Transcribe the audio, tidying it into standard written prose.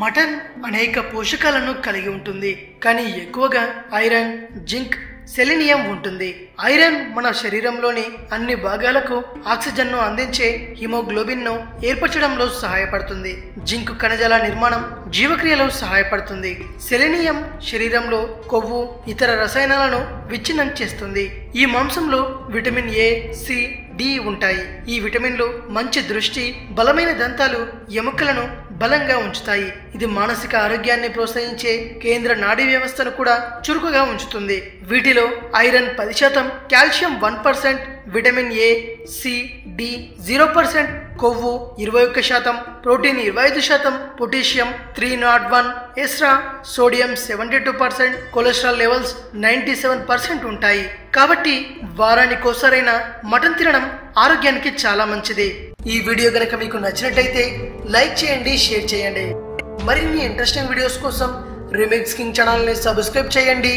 Mutton అనేక పోషకాలను కలిగి ఉంటుంది, కానీ ఎక్కువగా ఐరన్, జింక్, సెలీనియం ఉంటుంది. ఐరన్ మన శరీరంలోని అన్ని భాగాలకు ఆక్సిజన్ను అందించే హిమోగ్లోబిన్ను ఏర్పరచడంలో సహాయపడుతుంది. జింక్ కణజాల నిర్మాణం, జీవక్రియలో సహాయపడుతుంది. సెలీనియం శరీరంలో కొవ్వు, ఇతర రసాయనాలను విచ్ఛిన్నం చేస్తుంది. ఈ మాంసంలో విటమిన్ ఏ, సి, డి ఉంటాయి. ఈ విటమిన్లు మంచి దృష్టి, బలమైన దంతాలు, ఎముకలను బలంగా ఉంచుతాయి. ఇది మానసిక ఆరోగ్యాన్ని ప్రోత్సహించే కేంద్ర నాడీ వ్యవస్థను కూడా చురుకుగా ఉంచుతుంది. వీటిలో iron 10%, calcium 1%, vitamin A, C, D 0%, కొవ్వు 21%, ప్రోటీన్ 25%, పొటాషియం 301, ఎస్రా, సోడియం 72%, కొలెస్ట్రాల్ లెవెల్స్ 97% ఉంటాయి. కాబట్టి వారానికోసారైనా మటన్ తినడం ఆరోగ్యానికి చాలా మంచిది. ఈ వీడియో గనక మీకు నచ్చినట్లయితే లైక్ చేయండి, షేర్ చేయండి. మరిన్ని ఇంట్రెస్టింగ్ వీడియోస్ కోసం రీమిక్స్ కింగ్ ఛానల్ని సబ్స్క్రైబ్ చేయండి.